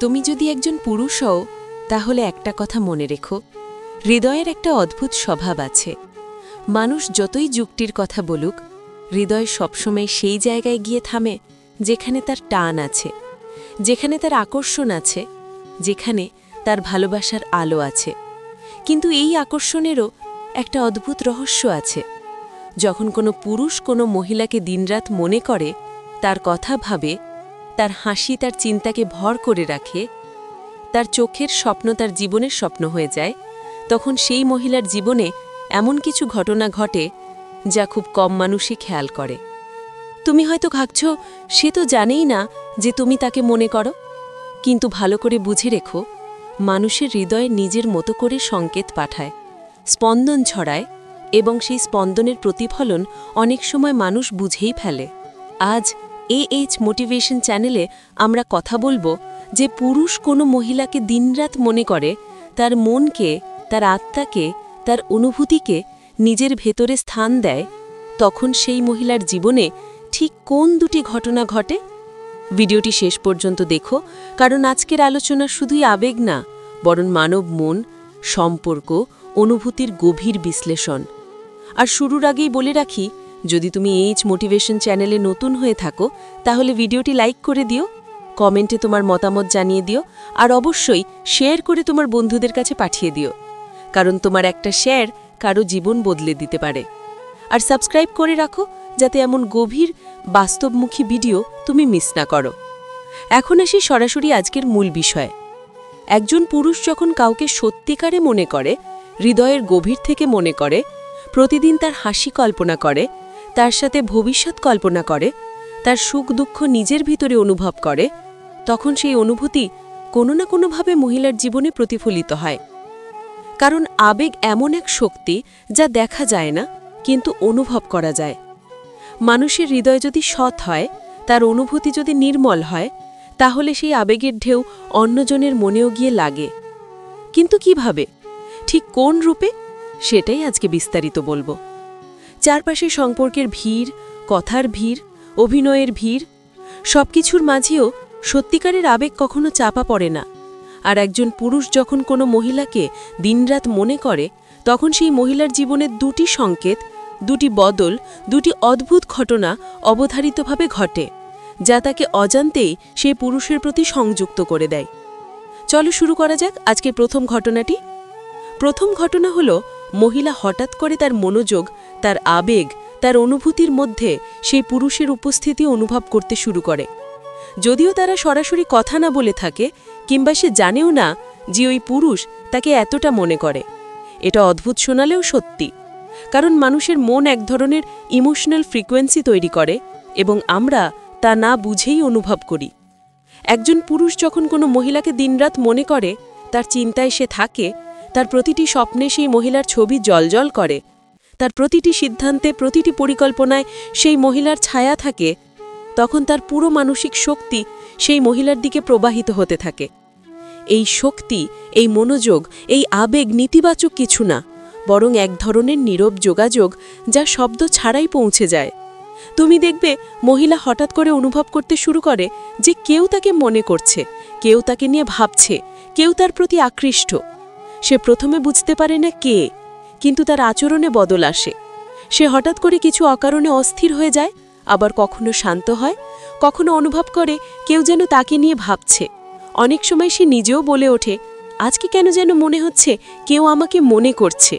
তুমি যদি একজন পুরুষ হও তাহলে একটা কথা মনে রেখো, হৃদয়ের একটা অদ্ভুত স্বভাব আছে। মানুষ যতই যুক্তির কথা বলুক, হৃদয় সবসময় সেই জায়গায় গিয়ে থামে যেখানে তার টান আছে, যেখানে তার আকর্ষণ আছে, যেখানে তার ভালোবাসার আলো আছে। কিন্তু এই আকর্ষণেরও একটা অদ্ভুত রহস্য আছে। যখন কোনো পুরুষ কোনো মহিলাকে দিনরাত মনে করে, তার কথা ভাবে, তার হাসি তার চিন্তাকে ভর করে রাখে, তার চোখের স্বপ্ন তার জীবনের স্বপ্ন হয়ে যায়, তখন সেই মহিলার জীবনে এমন কিছু ঘটনা ঘটে যা খুব কম মানুষই খেয়াল করে। তুমি হয়তো ভাবছ সে তো জানেই না যে তুমি তাকে মনে করো, কিন্তু ভালো করে বুঝে রেখো, মানুষের হৃদয়ে নিজের মতো করে সংকেত পাঠায়, স্পন্দন ছড়ায়, এবং সেই স্পন্দনের প্রতিফলন অনেক সময় মানুষ বুঝেই ফেলে। আজ AH মোটিভেশন চ্যানেলে আমরা কথা বলবো যে পুরুষ কোনো মহিলাকে দিনরাত মনে করে, তার মনকে, তার আত্মাকে, তার অনুভূতিকে নিজের ভেতরে স্থান দেয়, তখন সেই মহিলার জীবনে ঠিক কোন দুটি ঘটনা ঘটে। ভিডিওটি শেষ পর্যন্ত দেখো, কারণ আজকের আলোচনা শুধুই আবেগ না, বরং মানব মন, সম্পর্ক, অনুভূতির গভীর বিশ্লেষণ। আর শুরুর আগেই বলে রাখি, যদি তুমি AH মোটিভেশন চ্যানেলে নতুন হয়ে থাকো তাহলে ভিডিওটি লাইক করে দিও, কমেন্টে তোমার মতামত জানিয়ে দিও, আর অবশ্যই শেয়ার করে তোমার বন্ধুদের কাছে পাঠিয়ে দিও, কারণ তোমার একটা শেয়ার কারো জীবন বদলে দিতে পারে। আর সাবস্ক্রাইব করে রাখো যাতে এমন গভীর বাস্তবমুখী ভিডিও তুমি মিস না করো। এখন আসি সরাসরি আজকের মূল বিষয়। একজন পুরুষ যখন কাউকে সত্যিকারে মনে করে, হৃদয়ের গভীর থেকে মনে করে, প্রতিদিন তার হাসি কল্পনা করে, তার সাথে ভবিষ্যৎ কল্পনা করে, তার সুখ দুঃখ নিজের ভিতরে অনুভব করে, তখন সেই অনুভূতি কোনো না কোনোভাবে মহিলার জীবনে প্রতিফলিত হয়। কারণ আবেগ এমন এক শক্তি যা দেখা যায় না, কিন্তু অনুভব করা যায়। মানুষের হৃদয় যদি সৎ হয়, তার অনুভূতি যদি নির্মল হয়, তাহলে সেই আবেগের ঢেউ অন্যজনের মনেও গিয়ে লাগে। কিন্তু কিভাবে, ঠিক কোন রূপে, সেটাই আজকে বিস্তারিত বলবো। চারপাশে সম্পর্কের ভিড়, কথার ভিড়, অভিনয়ের ভিড়, সবকিছুর মাঝেও সত্যিকারের আবেগ কখনো চাপা পড়ে না। আর একজন পুরুষ যখন কোনো মহিলাকে দিনরাত মনে করে, তখন সেই মহিলার জীবনের দুটি সংকেত, দুটি বদল, দুটি অদ্ভুত ঘটনা অবধারিতভাবে ঘটে, যা তাকে অজান্তেই সেই পুরুষের প্রতি সংযুক্ত করে দেয়। চলো শুরু করা যাক আজকের প্রথম ঘটনাটি। প্রথম ঘটনা হলো, মহিলা হঠাৎ করে তার মনোযোগ, তার আবেগ, তার অনুভূতির মধ্যে সেই পুরুষের উপস্থিতি অনুভব করতে শুরু করে। যদিও তারা সরাসরি কথা না বলে থাকে, কিংবা সে জানেও না যে ওই পুরুষ তাকে এতটা মনে করে। এটা অদ্ভুত শোনালেও সত্যি, কারণ মানুষের মন এক ধরনের ইমোশনাল ফ্রিকোয়েন্সি তৈরি করে, এবং আমরা তা না বুঝেই অনুভব করি। একজন পুরুষ যখন কোনো মহিলাকে দিনরাত মনে করে, তার চিন্তায় সে থাকে, তার প্রতিটি স্বপ্নে সেই মহিলার ছবি জ্বলজ্বল করে, তার প্রতিটি সিদ্ধান্তে, প্রতিটি পরিকল্পনায় সেই মহিলার ছায়া থাকে, তখন তার পুরো মানসিক শক্তি সেই মহিলার দিকে প্রবাহিত হতে থাকে। এই শক্তি, এই মনোযোগ, এই আবেগ নেতিবাচক কিছু না, বরং এক ধরনের নীরব যোগাযোগ যা শব্দ ছাড়াই পৌঁছে যায়। তুমি দেখবে মহিলা হঠাৎ করে অনুভব করতে শুরু করে যে কেউ তাকে মনে করছে, কেউ তাকে নিয়ে ভাবছে, কেউ তার প্রতি আকৃষ্ট। সে প্রথমে বুঝতে পারে না কে, কিন্তু তার আচরণে বদল আসে। সে হঠাৎ করে কিছু অকারণে অস্থির হয়ে যায়, আবার কখনো শান্ত হয়, কখনো অনুভব করে কেউ যেন তাকে নিয়ে ভাবছে। অনেক সময় সে নিজেও বলে ওঠে, আজকে কেন যেন মনে হচ্ছে কেউ আমাকে মনে করছে।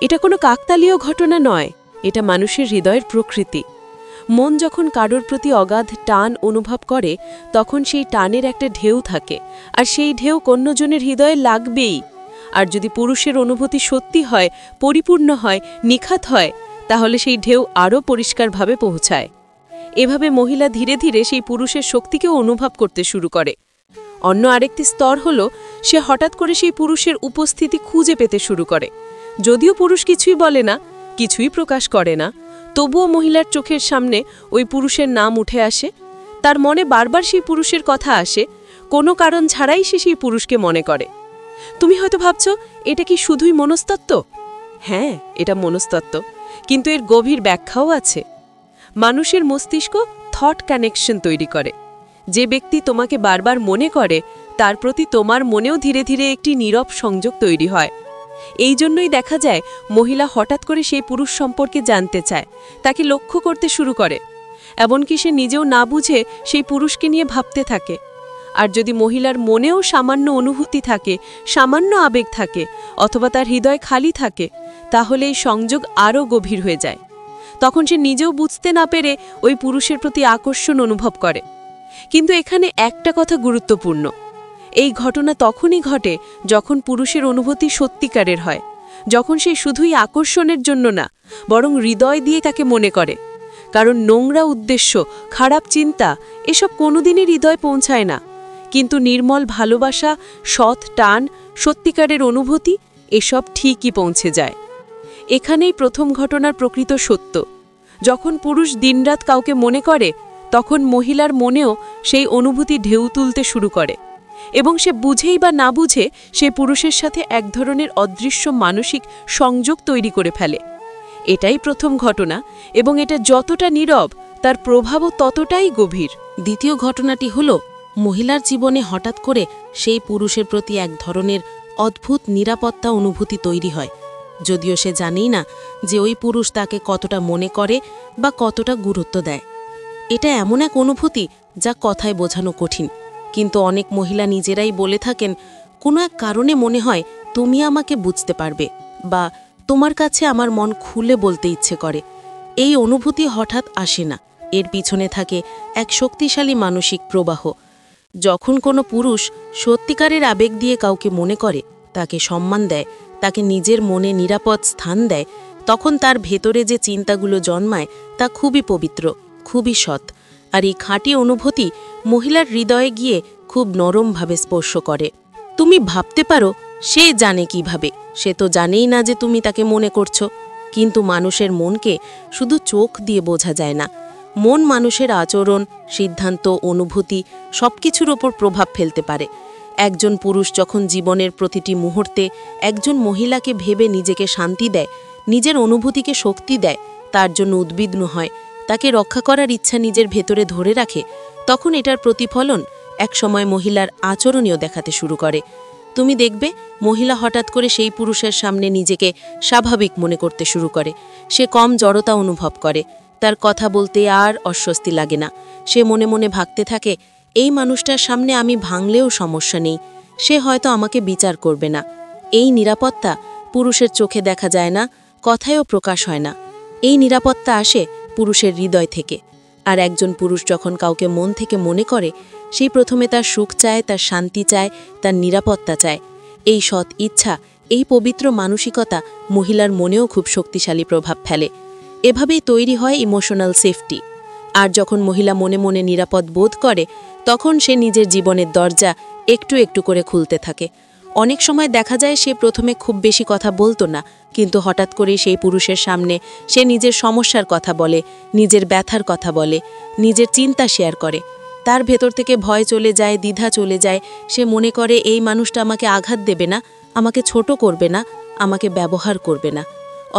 এটা কোনো কাকতালীয় ঘটনা নয়, এটা মানুষের হৃদয়ের প্রকৃতি। মন যখন কারোর প্রতি অগাধ টান অনুভব করে, তখন সেই টানের একটা ঢেউ থাকে, আর সেই ঢেউ অন্যজনের হৃদয়ে লাগবেই। আর যদি পুরুষের অনুভূতি সত্যি হয়, পরিপূর্ণ হয়, নিখাত হয়, তাহলে সেই ঢেউ আরও পরিষ্কারভাবে পৌঁছায়। এভাবে মহিলা ধীরে ধীরে সেই পুরুষের শক্তিকেও অনুভব করতে শুরু করে। অন্য আরেকটি স্তর হলো, সে হঠাৎ করে সেই পুরুষের উপস্থিতি খুঁজে পেতে শুরু করে। যদিও পুরুষ কিছুই বলে না, কিছুই প্রকাশ করে না, তবুও মহিলার চোখের সামনে ওই পুরুষের নাম উঠে আসে। তার মনে বারবার সেই পুরুষের কথা আসে, কোনো কারণ ছাড়াই সে সেই পুরুষকে মনে করে। তুমি হয়তো ভাবছ, এটা কি শুধুই মনস্তত্ত্ব? হ্যাঁ, এটা মনস্তত্ত্ব, কিন্তু এর গভীর ব্যাখ্যাও আছে। মানুষের মস্তিষ্ক থট কানেকশন তৈরি করে। যে ব্যক্তি তোমাকে বারবার মনে করে, তার প্রতি তোমার মনেও ধীরে ধীরে একটি নীরব সংযোগ তৈরি হয়। এই জন্যই দেখা যায় মহিলা হঠাৎ করে সেই পুরুষ সম্পর্কে জানতে চায়, তাকে লক্ষ্য করতে শুরু করে, এমনকি সে নিজেও না বুঝে সেই পুরুষকে নিয়ে ভাবতে থাকে। আর যদি মহিলার মনেও সামান্য অনুভূতি থাকে, সামান্য আবেগ থাকে, অথবা তার হৃদয় খালি থাকে, তাহলে এই সংযোগ আরও গভীর হয়ে যায়। তখন সে নিজেও বুঝতে না পেরে ওই পুরুষের প্রতি আকর্ষণ অনুভব করে। কিন্তু এখানে একটা কথা গুরুত্বপূর্ণ, এই ঘটনা তখনই ঘটে যখন পুরুষের অনুভূতি সত্যিকারের হয়, যখন সে শুধুই আকর্ষণের জন্য না, বরং হৃদয় দিয়ে তাকে মনে করে। কারণ নোংরা উদ্দেশ্য, খারাপ চিন্তা এসব কোনোদিনই হৃদয় পৌঁছায় না, কিন্তু নির্মল ভালোবাসা, সৎ টান, সত্যিকারের অনুভূতি এসব ঠিকই পৌঁছে যায়। এখানেই প্রথম ঘটনার প্রকৃত সত্য। যখন পুরুষ দিনরাত কাউকে মনে করে, তখন মহিলার মনেও সেই অনুভূতি ঢেউ তুলতে শুরু করে, এবং সে বুঝেই বা না বুঝে সে পুরুষের সাথে এক ধরনের অদৃশ্য মানসিক সংযোগ তৈরি করে ফেলে। এটাই প্রথম ঘটনা, এবং এটা যতটা নীরব তার প্রভাবও ততটাই গভীর। দ্বিতীয় ঘটনাটি হল মহিলার জীবনে হঠাৎ করে সেই পুরুষের প্রতি এক ধরনের অদ্ভুত নিরাপত্তা অনুভূতি তৈরি হয়, যদিও সে জানেই না যে ওই পুরুষ তাকে কতটা মনে করে বা কতটা গুরুত্ব দেয়। এটা এমন এক অনুভূতি যা কথায় বোঝানো কঠিন, কিন্তু অনেক মহিলা নিজেরাই বলে থাকেন, কোনো এক কারণে মনে হয় তুমি আমাকে বুঝতে পারবে, বা তোমার কাছে আমার মন খুলে বলতে ইচ্ছে করে। এই অনুভূতি হঠাৎ আসে না, এর পিছনে থাকে এক শক্তিশালী মানসিক প্রবাহ। যখন কোনো পুরুষ সত্যিকারের আবেগ দিয়ে কাউকে মনে করে, তাকে সম্মান দেয়, তাকে নিজের মনে নিরাপদ স্থান দেয়, তখন তার ভেতরে যে চিন্তাগুলো জন্মায় তা খুবই পবিত্র, খুবই সৎ। আর এই খাঁটি অনুভূতি মহিলার হৃদয়ে গিয়ে খুব নরমভাবে স্পর্শ করে। তুমি ভাবতে পারো সে জানে কিভাবে, সে তো জানেই না যে তুমি তাকে মনে করছো। কিন্তু মানুষের মনকে শুধু চোখ দিয়ে বোঝা যায় না। মন মানুষের আচরণ, সিদ্ধান্ত, অনুভূতি সবকিছুর ওপর প্রভাব ফেলতে পারে। একজন পুরুষ যখন জীবনের প্রতিটি মুহূর্তে একজন মহিলাকে ভেবে নিজেকে শান্তি দেয়, নিজের অনুভূতিকে শক্তি দেয়, তার জন্য উদ্বিগ্ন হয়, তাকে রক্ষা করার ইচ্ছা নিজের ভেতরে ধরে রাখে, তখন এটার প্রতিফলন একসময় মহিলার আচরণীয় দেখাতে শুরু করে। তুমি দেখবে মহিলা হঠাৎ করে সেই পুরুষের সামনে নিজেকে স্বাভাবিক মনে করতে শুরু করে। সে কম জড়তা অনুভব করে, তার কথা বলতে আর অস্বস্তি লাগে না। সে মনে মনে ভাবতে থাকে, এই মানুষটার সামনে আমি ভাঙলেও সমস্যা নেই, সে হয়তো আমাকে বিচার করবে না। এই নিরাপত্তা পুরুষের চোখে দেখা যায় না, কথায়ও প্রকাশ হয় না। এই নিরাপত্তা আসে পুরুষের হৃদয় থেকে। আর একজন পুরুষ যখন কাউকে মন থেকে মনে করে, সেই প্রথমে তার সুখ চায়, তার শান্তি চায়, তার নিরাপত্তা চায়। এই সৎ ইচ্ছা, এই পবিত্র মানসিকতা মহিলার মনেও খুব শক্তিশালী প্রভাব ফেলে। এভাবেই তৈরি হয় ইমোশনাল সেফটি। আর যখন মহিলা মনে মনে নিরাপদ বোধ করে, তখন সে নিজের জীবনের দরজা একটু একটু করে খুলতে থাকে। অনেক সময় দেখা যায় সে প্রথমে খুব বেশি কথা বলতো না, কিন্তু হঠাৎ করেই সেই পুরুষের সামনে সে নিজের সমস্যার কথা বলে, নিজের ব্যথার কথা বলে, নিজের চিন্তা শেয়ার করে। তার ভেতর থেকে ভয় চলে যায়, দ্বিধা চলে যায়। সে মনে করে এই মানুষটা আমাকে আঘাত দেবে না, আমাকে ছোট করবে না, আমাকে ব্যবহার করবে না।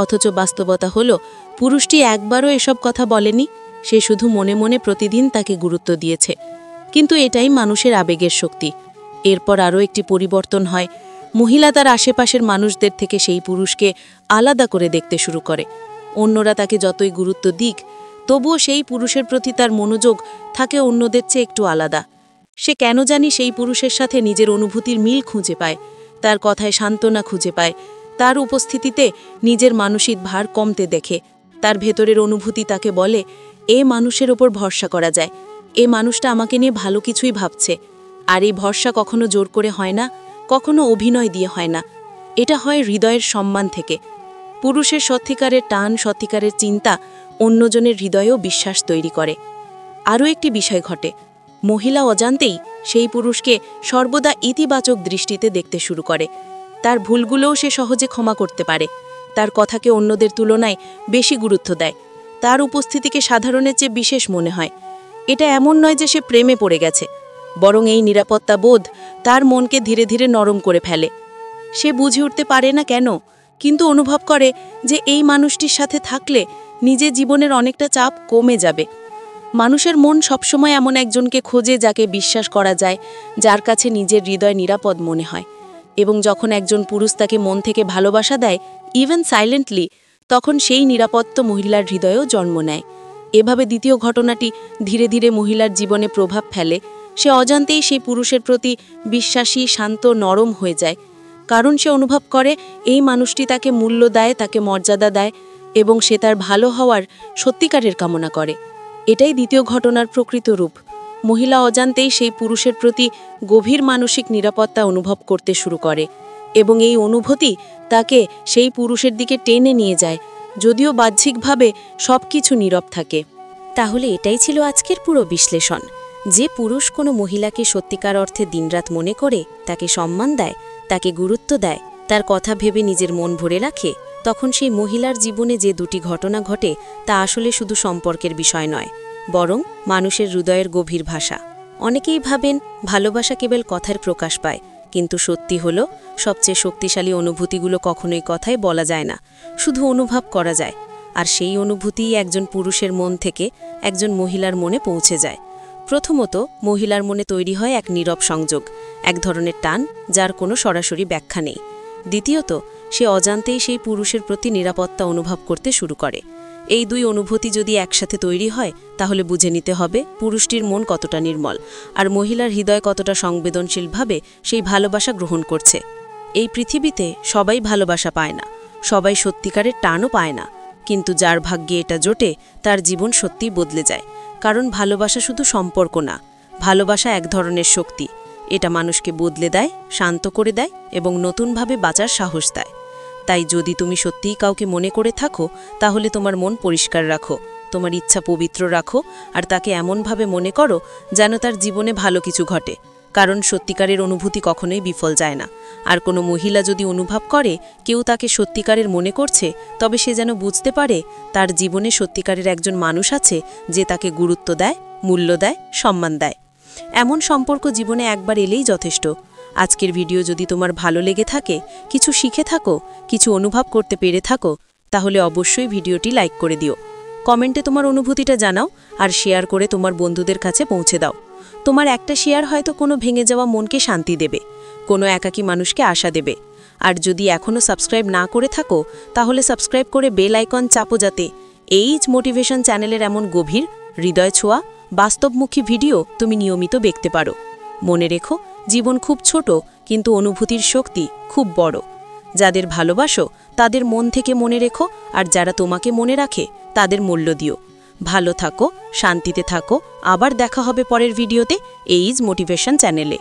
অথচ বাস্তবতা হলো পুরুষটি একবারও এসব কথা বলেনি, সে শুধু মনে মনে প্রতিদিন তাকে গুরুত্ব দিয়েছে। কিন্তু এটাই মানুষের আবেগের শক্তি। এরপর আরও একটি পরিবর্তন হয়। মহিলা তার আশেপাশের মানুষদের থেকে সেই পুরুষকে আলাদা করে দেখতে শুরু করে। অন্যরা তাকে যতই গুরুত্ব দিক, তবুও সেই পুরুষের প্রতি তার মনোযোগ থাকে অন্যদের চেয়ে একটু আলাদা। সে কেন জানি সেই পুরুষের সাথে নিজের অনুভূতির মিল খুঁজে পায়, তার কথায় সান্ত্বনা খুঁজে পায়, তার উপস্থিতিতে নিজের মানসিক ভার কমতে দেখে। তার ভেতরের অনুভূতি তাকে বলে, এ মানুষের ওপর ভরসা করা যায়, এ মানুষটা আমাকে নিয়ে ভালো কিছুই ভাবছে। আর এই ভরসা কখনো জোর করে হয় না, কখনো অভিনয় দিয়ে হয় না, এটা হয় হৃদয়ের সম্মান থেকে। পুরুষের সত্যিকারের টান, সত্যিকারের চিন্তা অন্যজনের হৃদয়েও বিশ্বাস তৈরি করে। আরও একটি বিষয় ঘটে, মহিলা অজান্তেই সেই পুরুষকে সর্বদা ইতিবাচক দৃষ্টিতে দেখতে শুরু করে। তার ভুলগুলোও সে সহজে ক্ষমা করতে পারে, তার কথাকে অন্যদের তুলনায় বেশি গুরুত্ব দেয়, তার উপস্থিতিকে সাধারণের চেয়ে বিশেষ মনে হয়। এটা এমন নয় যে সে প্রেমে পড়ে গেছে, বরং এই নিরাপত্তা বোধ তার মনকে ধীরে ধীরে নরম করে ফেলে। সে বুঝে উঠতে পারে না কেন, কিন্তু অনুভব করে যে এই মানুষটির সাথে থাকলে নিজের জীবনের অনেকটা চাপ কমে যাবে। মানুষের মন সবসময় এমন একজনকে খোঁজে যাকে বিশ্বাস করা যায়, যার কাছে নিজের হৃদয় নিরাপদ মনে হয়। এবং যখন একজন পুরুষ তাকে মন থেকে ভালোবাসা দেয়, ইভেন সাইলেন্টলি, তখন সেই নিরাপত্ত মহিলার হৃদয়েও জন্ম নেয়। এভাবে দ্বিতীয় ঘটনাটি ধীরে ধীরে মহিলার জীবনে প্রভাব ফেলে। সে অজান্তেই সেই পুরুষের প্রতি বিশ্বাসী, শান্ত, নরম হয়ে যায়, কারণ সে অনুভব করে এই মানুষটি তাকে মূল্য দেয়, তাকে মর্যাদা দেয় এবং সে তার ভালো হওয়ার সত্যিকারের কামনা করে। এটাই দ্বিতীয় ঘটনার প্রকৃত রূপ। মহিলা অজান্তেই সেই পুরুষের প্রতি গভীর মানসিক নিরাপত্তা অনুভব করতে শুরু করে এবং এই অনুভূতি তাকে সেই পুরুষের দিকে টেনে নিয়ে যায়, যদিও বাহ্যিকভাবে সব কিছু নীরব থাকে। তাহলে এটাই ছিল আজকের পুরো বিশ্লেষণ। যে পুরুষ কোনো মহিলাকে সত্যিকার অর্থে দিনরাত মনে করে, তাকে সম্মান দেয়, তাকে গুরুত্ব দেয়, তার কথা ভেবে নিজের মন ভরে রাখে, তখন সেই মহিলার জীবনে যে দুটি ঘটনা ঘটে তা আসলে শুধু সম্পর্কের বিষয় নয়, বরং মানুষের হৃদয়ের গভীর ভাষা। অনেকেই ভাবেন ভালোবাসা কেবল কথার প্রকাশ পায়, কিন্তু সত্যি হলো সবচেয়ে শক্তিশালী অনুভূতিগুলো কখনোই কথায় বলা যায় না, শুধু অনুভব করা যায়। আর সেই অনুভূতিই একজন পুরুষের মন থেকে একজন মহিলার মনে পৌঁছে যায়। প্রথমত, মহিলার মনে তৈরি হয় এক নীরব সংযোগ, এক ধরনের টান যার কোনো সরাসরি ব্যাখ্যা নেই। দ্বিতীয়ত, সে অজান্তেই সেই পুরুষের প্রতি নিরাপত্তা অনুভব করতে শুরু করে। এই দুই অনুভূতি যদি একসাথে তৈরি হয়, তাহলে বুঝে নিতে হবে পুরুষটির মন কতটা নির্মল আর মহিলার হৃদয় কতটা সংবেদনশীলভাবে সেই ভালোবাসা গ্রহণ করছে। এই পৃথিবীতে সবাই ভালোবাসা পায় না, সবাই সত্যিকারের টানও পায় না, কিন্তু যার ভাগ্যে এটা জোটে তার জীবন সত্যিই বদলে যায়। কারণ ভালোবাসা শুধু সম্পর্ক না, ভালোবাসা এক ধরনের শক্তি। এটা মানুষকে বদলে দেয়, শান্ত করে দেয় এবং নতুনভাবে বাঁচার সাহস দেয়। তাই যদি তুমি সত্যিই কাউকে মনে করে থাকো, তাহলে তোমার মন পরিষ্কার রাখো, তোমার ইচ্ছা পবিত্র রাখো আর তাকে এমনভাবে মনে করো যেন তার জীবনে ভালো কিছু ঘটে। কারণ সত্যিকারের অনুভূতি কখনোই বিফল যায় না। আর কোনো মহিলা যদি অনুভব করে কেউ তাকে সত্যিকারের মনে করছে, তবে সে যেন বুঝতে পারে তার জীবনে সত্যিকারের একজন মানুষ আছে যে তাকে গুরুত্ব দেয়, মূল্য দেয়, সম্মান দেয়। এমন সম্পর্ক জীবনে একবার এলেই যথেষ্ট। আজকের ভিডিও যদি তোমার ভালো লেগে থাকে, কিছু শিখে থাকো, কিছু অনুভব করতে পেরে থাকো, তাহলে অবশ্যই ভিডিওটি লাইক করে দিও। কমেন্টে তোমার অনুভূতিটা জানাও আর শেয়ার করে তোমার বন্ধুদের কাছে পৌঁছে দাও। তোমার একটা শেয়ার হয়তো কোনো ভেঙে যাওয়া মনকে শান্তি দেবে, কোনো একাকী মানুষকে আশা দেবে। আর যদি এখনও সাবস্ক্রাইব না করে থাকো, তাহলে সাবস্ক্রাইব করে বেল আইকন চাপো, যাতে এইজ মোটিভেশন চ্যানেলের এমন গভীর, হৃদয় ছোঁয়া, বাস্তবমুখী ভিডিও তুমি নিয়মিত দেখতে পারো। মনে রেখো, জীবন খুব ছোট, কিন্তু অনুভূতির শক্তি খুব বড়। যাদের ভালোবাসো তাদের মন থেকে মনে রেখো, আর যারা তোমাকে মনে রাখে তাদের মূল্য দিও। ভালো থাকো, শান্তিতে থাকো। আবার দেখা হবে পরের ভিডিওতে এইজ মোটিভেশন চ্যানেলে।